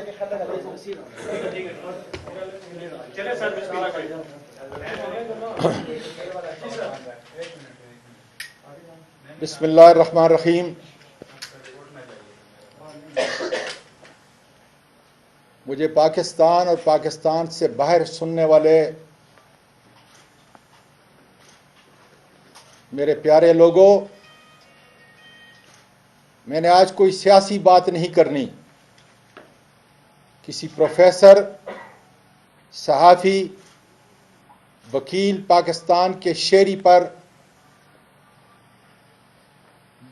بسم اللہ الرحمن الرحیم. مجھے پاکستان اور پاکستان سے باہر سننے والے میرے پیارے لوگوں، میں نے آج کوئی سیاسی بات نہیں کرنی. کسی پروفیسر، صحافی، وکیل پاکستان کے شہری پر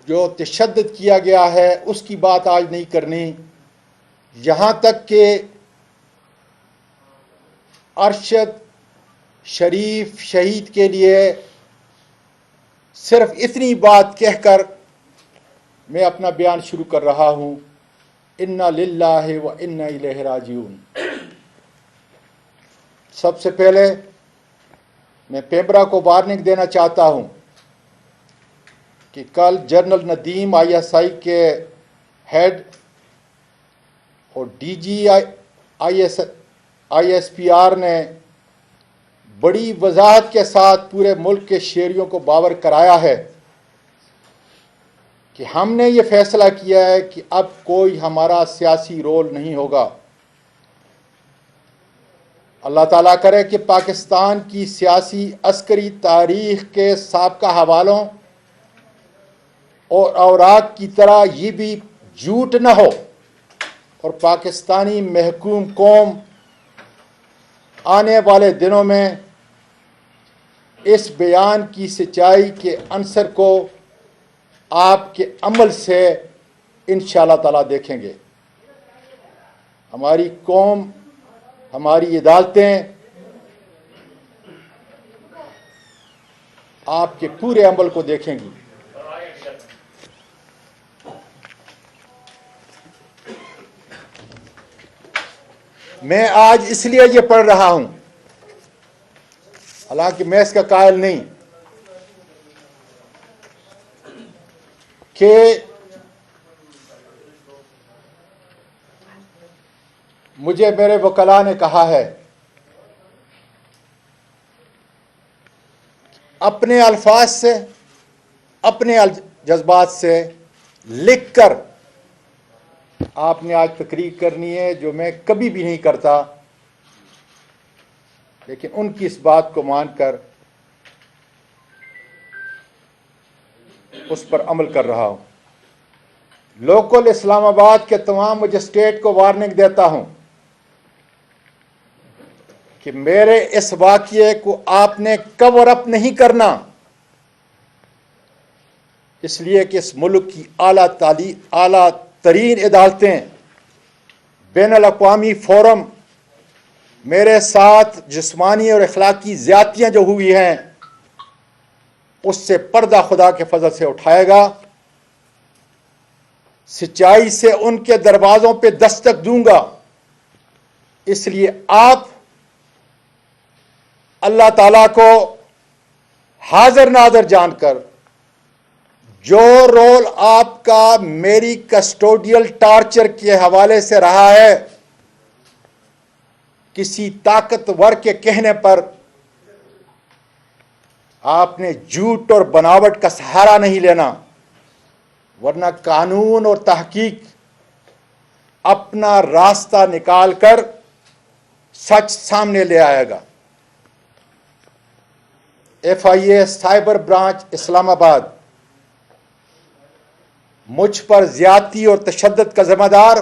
جو تشدد کیا گیا ہے اس کی بات آج نہیں کرنی. یہاں تک کہ ارشد شریف شہید کے لیے صرف اتنی بات کہہ کر میں اپنا بیان شروع کر رہا ہوں. انا للہ و انا الیہ راجعون. سب سے پہلے میں پیمبرا کو وارننگ دینا چاہتا ہوں کہ کل جنرل ندیم ISI کے ہیڈ اور DG ISPR نے بڑی وضاحت کے ساتھ پورے ملک کے شہریوں کو باور کرایا ہے کہ ہم نے یہ فیصلہ کیا ہے کہ اب کوئی ہمارا سیاسی رول نہیں ہوگا. اللہ تعالیٰ کرے کہ پاکستان کی سیاسی عسکری تاریخ کے سابقہ حوالوں اور اوراق کی طرح یہ بھی جھوٹ نہ ہو اور پاکستانی محکوم قوم آنے والے دنوں میں اس بیان کی سچائی کے عنصر کو آپ کے عمل سے انشاءاللہ تعالیٰ دیکھیں گے. ہماری قوم، ہماری عدالتیں آپ کے پورے عمل کو دیکھیں گی. میں آج اس لیے یہ پڑھ رہا ہوں، حالانکہ میں اس کا قائل نہیں، کہ مجھے میرے وکلاء نے کہا ہے اپنے الفاظ سے، اپنے جذبات سے لکھ کر آپ نے آج تقریر کرنی ہے، جو میں کبھی بھی نہیں کرتا، لیکن ان کی اس بات کو مان کر اس پر عمل کر رہا ہوں. لوکل اسلام آباد کے تمام مجسٹریٹ کو وارننگ دیتا ہوں کہ میرے اس واقعے کو آپ نے کور اپ نہیں کرنا، اس لیے کہ اس ملک کی اعلیٰ ترین عدالتیں، بین الاقوامی فورم میرے ساتھ جسمانی اور اخلاقی زیادتیاں جو ہوئی ہیں اس سے پردہ خدا کے فضل سے اٹھائے گا. سچائی سے ان کے دروازوں پہ دستک دوں گا. اس لیے آپ اللہ تعالیٰ کو حاضر ناظر جان کر جو رول آپ کا میری کسٹوڈیل ٹارچر کے حوالے سے رہا ہے، کسی طاقتور کے کہنے پر آپ نے جھوٹ اور بناوٹ کا سہارا نہیں لینا، ورنہ قانون اور تحقیق اپنا راستہ نکال کر سچ سامنے لے آئے گا. FIA سائبر برانچ اسلام آباد مجھ پر زیادتی اور تشدد کا ذمہ دار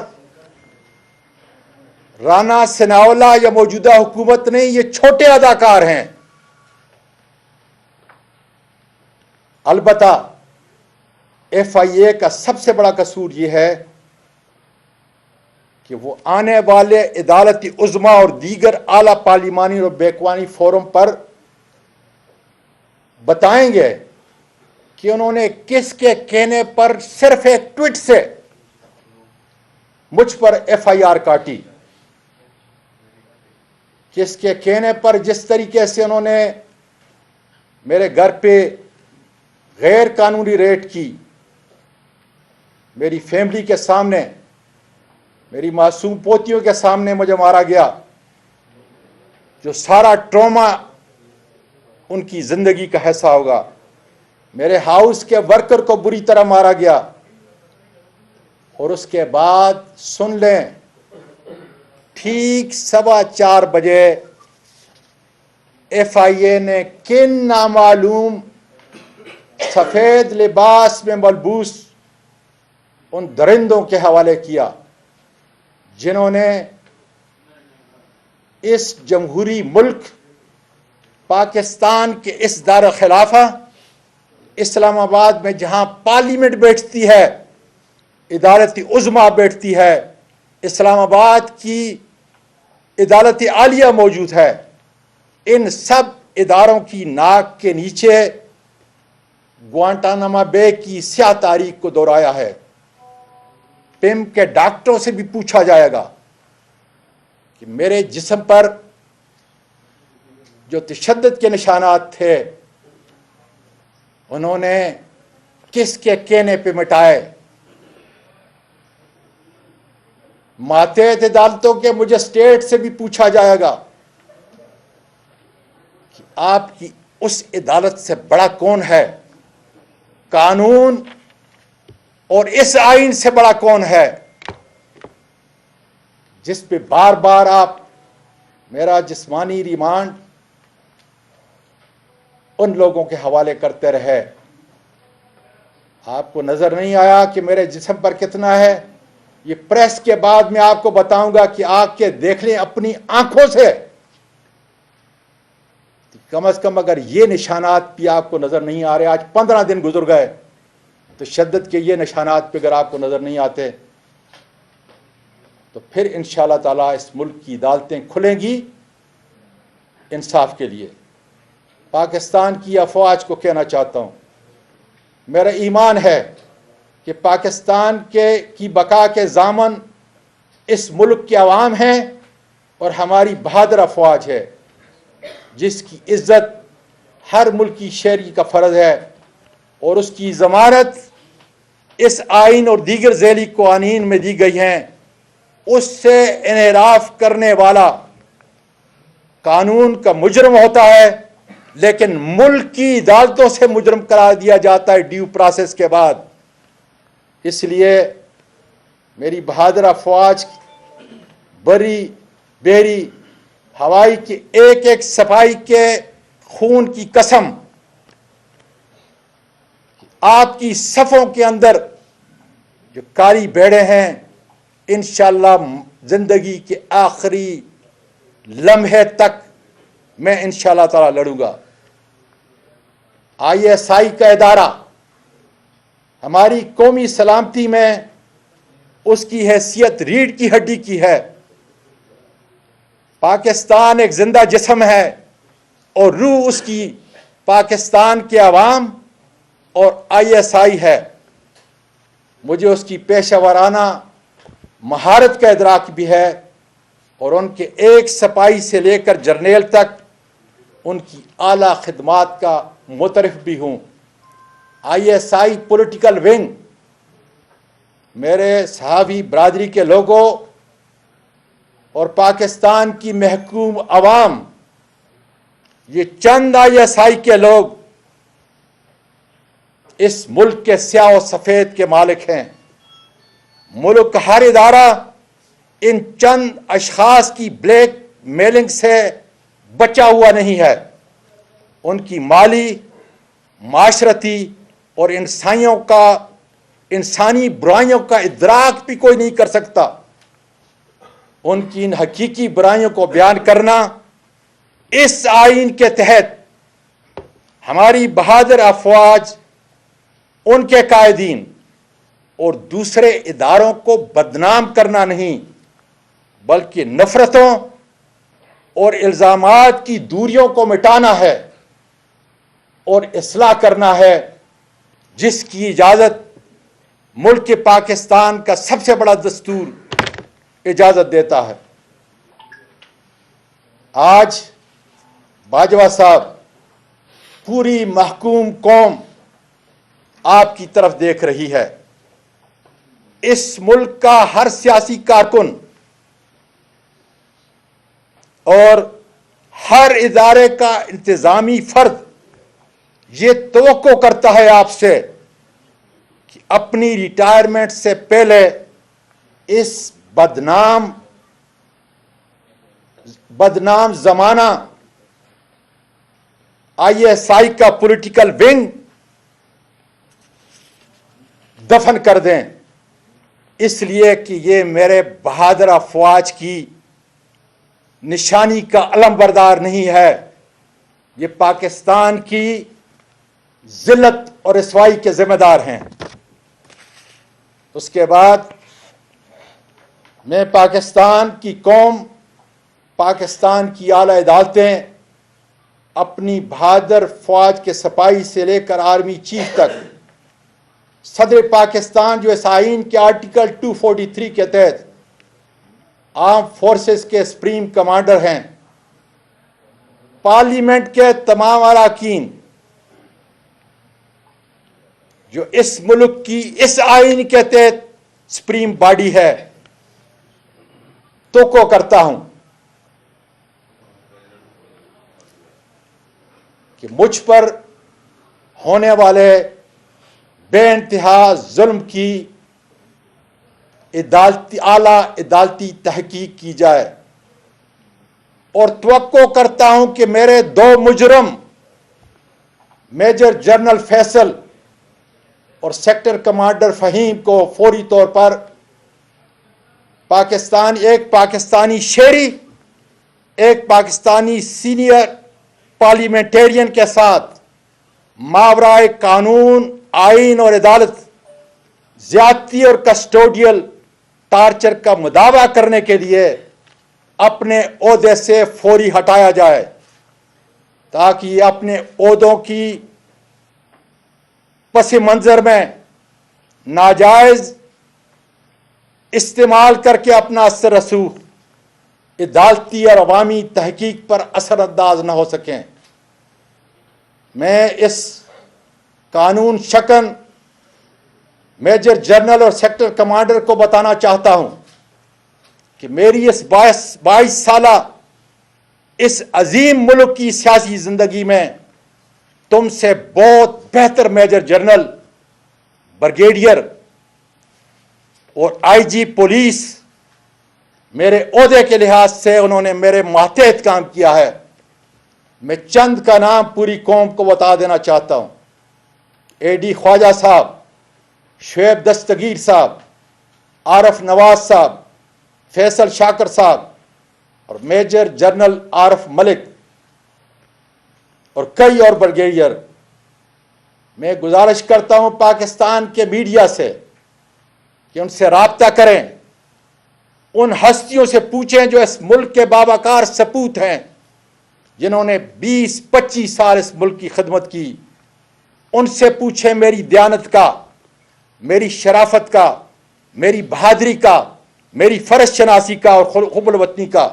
رانا ثناءاللہ یا موجودہ حکومت نہیں، یہ چھوٹے اداکار ہیں. البتہ FIA کا سب سے بڑا قصور یہ ہے کہ وہ آنے والے عدالتی عظمیٰ اور دیگر اعلیٰ پارلیمانی اور بیکوانی فورم پر بتائیں گے کہ انہوں نے کس کے کہنے پر صرف ایک ٹویٹ سے مجھ پر FIR کاٹی، کس کے کہنے پر جس طریقے سے انہوں نے میرے گھر پہ غیر قانونی ریڈ کی، میری فیملی کے سامنے میری معصوم پوتیوں کے سامنے مجھے مارا گیا، جو سارا ٹراما ان کی زندگی کا حصہ ہوگا۔ میرے ہاؤس کے ورکر کو بری طرح مارا گیا، اور اس کے بعد سن لیں، ٹھیک 4:15 بجے FIA نے کن نامعلوم سفید لباس میں ملبوس ان درندوں کے حوالے کیا جنہوں نے اس جمہوری ملک پاکستان کے اس دار خلافہ اسلام آباد میں، جہاں پارلیمنٹ بیٹھتی ہے، عدالت عظمیٰ بیٹھتی ہے، اسلام آباد کی عدالت عالیہ موجود ہے، ان سب اداروں کی ناک کے نیچے گوانٹانامو بے کی سیاہ تاریخ کو دہرایا ہے۔ پم کے ڈاکٹروں سے بھی پوچھا جائے گا کہ میرے جسم پر جو تشدد کے نشانات تھے انہوں نے کس کے کہنے پہ مٹائے۔ ماتحت عدالتوں کے مجسٹریٹ سے بھی پوچھا جائے گا کہ آپ کی اس عدالت سے بڑا کون ہے، قانون اور اس آئین سے بڑا کون ہے، جس پہ بار بار آپ میرا جسمانی ریمانڈ ان لوگوں کے حوالے کرتے رہے۔ آپ کو نظر نہیں آیا کہ میرے جسم پر کتنا ہے؟ یہ پریس کے بعد میں آپ کو بتاؤں گا کہ آ کے دیکھ لیں اپنی آنکھوں سے، کم از کم اگر یہ نشانات بھی آپ کو نظر نہیں آ رہے، آج 15 دن گزر گئے، تشدد کے یہ نشانات پہ اگر آپ کو نظر نہیں آتے تو پھر انشاءاللہ تعالیٰ اس ملک کی عدالتیں کھلیں گی انصاف کے لیے۔ پاکستان کی افواج کو کہنا چاہتا ہوں، میرا ایمان ہے کہ پاکستان کی بقا کے ضامن اس ملک کے عوام ہیں اور ہماری بہادر افواج ہے، جس کی عزت ہر ملکی شہری کا فرض ہے، اور اس کی ضمانت اس آئین اور دیگر ذیلی قوانین میں دی گئی ہیں۔ اس سے انحراف کرنے والا قانون کا مجرم ہوتا ہے، لیکن ملک کی عدالتوں سے مجرم قرار دیا جاتا ہے ڈیو پروسیس کے بعد۔ اس لیے میری بہادر افواج بری بحری ہوائی کے ایک ایک سپاہی کے خون کی قسم، آپ کی صفوں کے اندر جو کاری بیڑے ہیں، انشاءاللہ زندگی کے آخری لمحے تک میں انشاءاللہ تعالی لڑوں گا۔ ISI کا ادارہ ہماری قومی سلامتی میں اس کی حیثیت ریڑھ کی ہڈی کی ہے۔ پاکستان ایک زندہ جسم ہے اور روح اس کی پاکستان کے عوام اور ISI ہے۔ مجھے اس کی پیشہ ورانہ مہارت کا ادراک بھی ہے، اور ان کے ایک سپاہی سے لے کر جرنیل تک ان کی اعلیٰ خدمات کا مترف بھی ہوں۔ ISI پولیٹیکل ونگ میرے صحافی برادری کے لوگوں اور پاکستان کی محکوم عوام، یہ چند ISI کے لوگ اس ملک کے سیاہ و سفید کے مالک ہیں۔ ملک کا ہر ادارہ ان چند اشخاص کی بلیک میلنگ سے بچا ہوا نہیں ہے۔ ان کی مالی، معاشرتی اور انسانی برائیوں کا ادراک بھی کوئی نہیں کر سکتا۔ ان کی ان حقیقی برائیوں کو بیان کرنا اس آئین کے تحت ہماری بہادر افواج، ان کے قائدین اور دوسرے اداروں کو بدنام کرنا نہیں، بلکہ نفرتوں اور الزامات کی دوریوں کو مٹانا ہے اور اصلاح کرنا ہے، جس کی اجازت ملک پاکستان کا سب سے بڑا دستور اجازت دیتا ہے۔ آج باجوہ صاحب، پوری محکوم قوم آپ کی طرف دیکھ رہی ہے۔ اس ملک کا ہر سیاسی کارکن اور ہر ادارے کا انتظامی فرد یہ توقع کرتا ہے آپ سے کہ اپنی ریٹائرمنٹ سے پہلے اس بدنام زمانہ ISI کا پولیٹیکل ونگ دفن کر دیں، اس لیے کہ یہ میرے بہادر افواج کی نشانی کا علم بردار نہیں ہے، یہ پاکستان کی ذلت اور رسوائی کے ذمہ دار ہیں۔ اس کے بعد میں پاکستان کی قوم، پاکستان کی اعلی عدالتیں اپنی بہادر فوج کے سپاہی سے لے کر آرمی چیف تک، صدر پاکستان جو اس آئین کے آرٹیکل 243 کے تحت آرم فورسز کے سپریم کمانڈر ہیں، پارلیمنٹ کے تمام اراکین جو اس ملک کی اس آئین کے تحت سپریم باڈی ہے، توقع کرتا ہوں کہ مجھ پر ہونے والے بے انتہا ظلم کی اعلیٰ عدالتی تحقیق کی جائے، اور توقع کرتا ہوں کہ میرے 2 مجرم میجر جنرل فیصل اور سیکٹر کمانڈر فہیم کو فوری طور پر ایک پاکستانی شہری، ایک پاکستانی سینئر پارلیمنٹرین کے ساتھ ماورائے قانون، آئین اور عدالت زیادتی اور کسٹوڈیل ٹارچر کا مداوع کرنے کے لیے اپنے عہدے سے فوری ہٹایا جائے، تاکہ یہ اپنے عہدوں کی پس منظر میں ناجائز استعمال کر کے اپنا اثر رسوخ عدالتی اور عوامی تحقیق پر اثر انداز نہ ہو سکیں۔ میں اس قانون شکن میجر جنرل اور سیکٹر کمانڈر کو بتانا چاہتا ہوں کہ میری اس 22 سالہ اس عظیم ملک کی سیاسی زندگی میں تم سے بہت بہتر میجر جنرل، بریگیڈیئر اور IG پولیس میرے عہدے کے لحاظ سے انہوں نے میرے ماتحت کام کیا ہے۔ میں چند کا نام پوری قوم کو بتا دینا چاہتا ہوں: AD خواجہ صاحب، شعیب دستگیر صاحب، عارف نواز صاحب، فیصل شاکر صاحب اور میجر جنرل عارف ملک اور کئی اور بریگیڈیئر۔ میں گزارش کرتا ہوں پاکستان کے میڈیا سے کہ ان سے رابطہ کریں، ان ہستیوں سے پوچھیں جو اس ملک کے باوقار سپوت ہیں، جنہوں نے 20-25 سال اس ملک کی خدمت کی۔ ان سے پوچھیں میری دیانت کا، میری شرافت کا، میری بہادری کا، میری فرض شناسی کا اور حب الوطنی کا،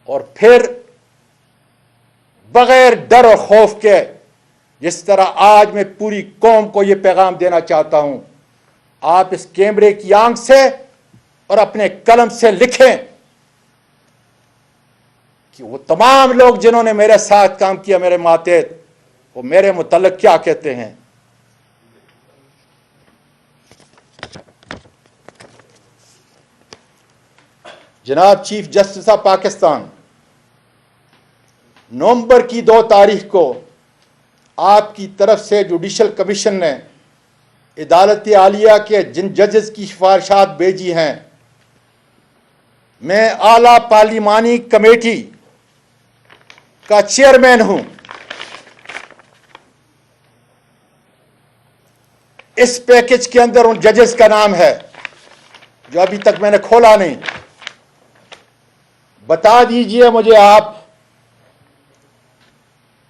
اور پھر بغیر ڈر اور خوف کے، جس طرح آج میں پوری قوم کو یہ پیغام دینا چاہتا ہوں، آپ اس کیمرے کی آنکھ سے اور اپنے قلم سے لکھیں کہ وہ تمام لوگ جنہوں نے میرے ساتھ کام کیا، میرے ماتحت، وہ میرے متعلق کیا کہتے ہیں۔ جناب چیف جسٹس آف پاکستان، نومبر کی 2 تاریخ کو آپ کی طرف سے جوڈیشل کمیشن نے عدالت عالیہ کے جن ججز کی سفارشات بھیجی ہیں، میں اعلیٰ پارلیمانی کمیٹی کا چیئرمین ہوں۔ اس پیکج کے اندر ان ججز کا نام ہے جو ابھی تک میں نے کھولا نہیں۔ بتا دیجئے مجھے آپ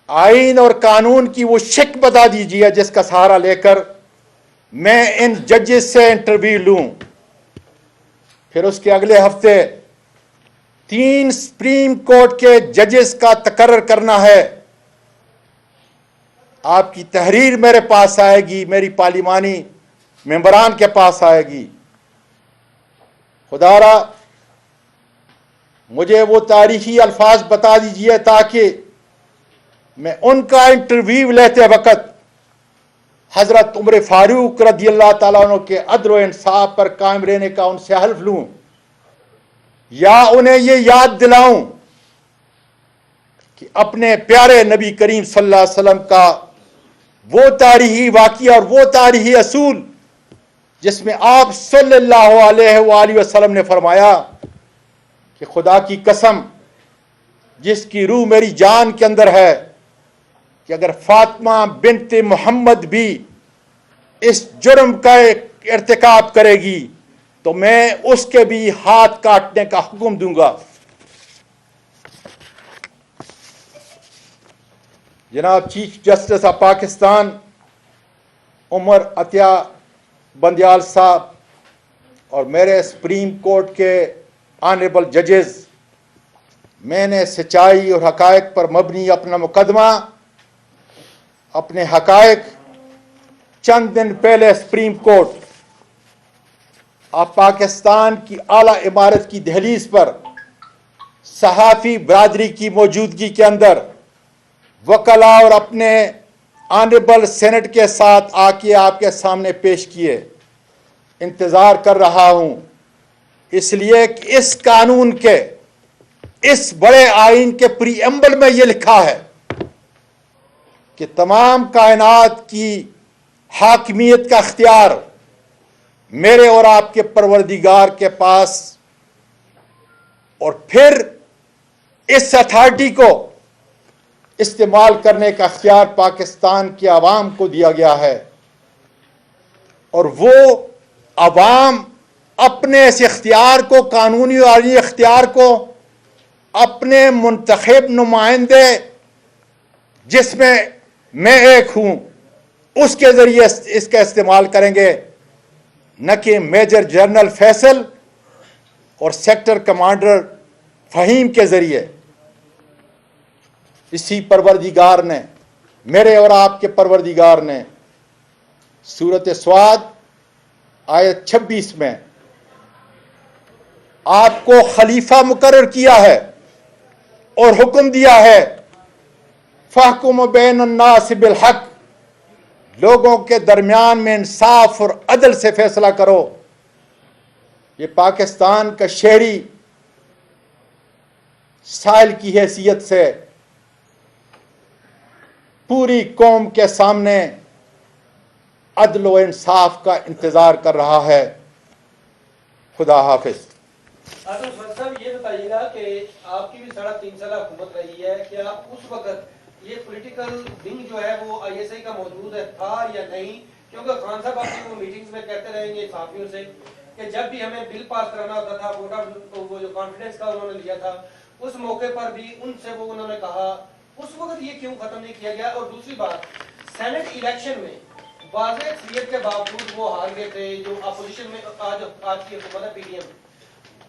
آئین اور قانون کی وہ شک بتا دیجئے جس کا سہارا لے کر میں ان ججز سے انٹرویو لوں۔ پھر اس کے اگلے ہفتے 3 سپریم کورٹ کے ججز کا تقرر کرنا ہے۔ آپ کی تحریر میرے پاس آئے گی، میری پارلیمانی ممبران کے پاس آئے گی. خدا را مجھے وہ تاریخی الفاظ بتا دیجئے تاکہ میں ان کا انٹرویو لیتے وقت حضرت عمر فاروق رضی اللہ تعالیٰ عنہ کے عدل و انصاف پر قائم رہنے کا ان سے حلف لوں، یا انہیں یہ یاد دلاؤں کہ اپنے پیارے نبی کریم صلی اللہ علیہ وسلم کا وہ تاریخی واقعہ اور وہ تاریخی اصول جس میں آپ صلی اللہ علیہ وآلہ وسلم نے فرمایا کہ خدا کی قسم جس کی روح میری جان کے اندر ہے کہ اگر فاطمہ بنت محمد بھی اس جرم کا ارتکاب کرے گی تو میں اس کے بھی ہاتھ کاٹنے کا حکم دوں گا. جناب چیف جسٹس آف پاکستان عمر عطیہ بندیال صاحب اور میرے سپریم کورٹ کے آنریبل ججز، میں نے سچائی اور حقائق پر مبنی اپنا مقدمہ اپنے حقائق چند دن پہلے سپریم کورٹ آف پاکستان کی اعلیٰ عمارت کی دہلیز پر صحافی برادری کی موجودگی کے اندر وکلاء اور اپنے آنریبل سینٹ کے ساتھ آ کے آپ کے سامنے پیش کیے. انتظار کر رہا ہوں اس لیے کہ اس قانون کے اس بڑے آئین کے پری ایمبل میں یہ لکھا ہے کہ تمام کائنات کی حاکمیت کا اختیار میرے اور آپ کے پروردگار کے پاس، اور پھر اس اتھارٹی کو استعمال کرنے کا اختیار پاکستان کی عوام کو دیا گیا ہے، اور وہ عوام اپنے اس اختیار کو، قانونی اور آئینی اختیار کو، اپنے منتخب نمائندے جس میں میں ایک ہوں اس کے ذریعے اس کا استعمال کریں گے، نہ کہ میجر جنرل فیصل اور سیکٹر کمانڈر فہیم کے ذریعے. اسی پروردگار نے، میرے اور آپ کے پروردگار نے سورۃ صاد آیت 26 میں آپ کو خلیفہ مقرر کیا ہے اور حکم دیا ہے فَاحْكُمْ بَيْنَ النَّاسِ بِالْحَقِّ، لوگوں کے درمیان میں انصاف اور عدل سے فیصلہ کرو. یہ پاکستان کا شہری سائل کی حیثیت سے پوری قوم کے سامنے عدل و انصاف کا انتظار کر رہا ہے. خدا حافظ. صاحب یہ بتائیے گا کہ آپ کی بھی 3.5 سالہ حکومت رہی ہے، کیا اس وقت یہ پولیٹیکل ونگ جو ہے وہ آئی ایس آئی کا موجود ہے تھا یا نہیں؟ کیونکہ خان صاحب اپنی وہ میٹنگز میں کہتے رہیں گے صحافیوں سے کہ جب بھی ہمیں بل پاس کرانا ہوتا تھا، ووٹ آف وہ جو کانفیڈنس کا انہوں نے لیا تھا، اس موقع پر بھی ان سے وہ انہوں نے کہا اس وقت یہ کیوں ختم نہیں کیا گیا؟ اور دوسری بات، سینٹ الیکشن میں واضح اکثریت کے باوجود وہ ہار گئے تھے، جو اپوزیشن میں آج کی حکومت ہے پی ڈی ایم،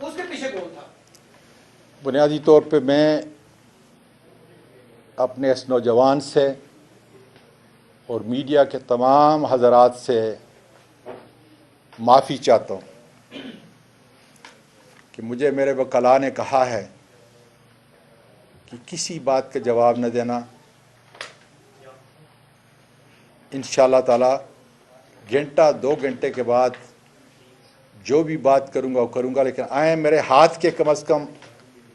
اس کے پیچھے کون تھا؟ بنیادی طور پہ میں اپنے اس نوجوان سے اور میڈیا کے تمام حضرات سے معافی چاہتا ہوں کہ مجھے میرے وکلاء نے کہا ہے کہ کسی بات کا جواب نہ دینا. انشاءاللہ تعالی گھنٹہ 2 گھنٹے کے بعد جو بھی بات کروں گا وہ کروں گا، لیکن آئیں میرے ہاتھ کے کم از کم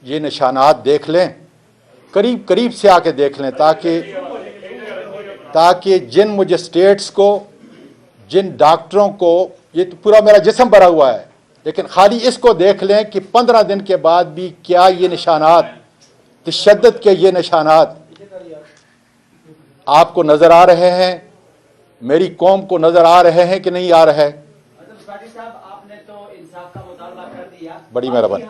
یہ نشانات دیکھ لیں، قریب سے آ کے دیکھ لیں، تاکہ جن مجسٹریٹس کو، جن ڈاکٹروں کو، یہ تو پورا میرا جسم بھرا ہوا ہے، لیکن خالی اس کو دیکھ لیں کہ 15 دن کے بعد بھی کیا یہ نشانات، تشدد کے یہ نشانات آپ کو نظر آ رہے ہیں، میری قوم کو نظر آ رہے ہیں کہ نہیں آ رہے؟ بڑی مہربانی.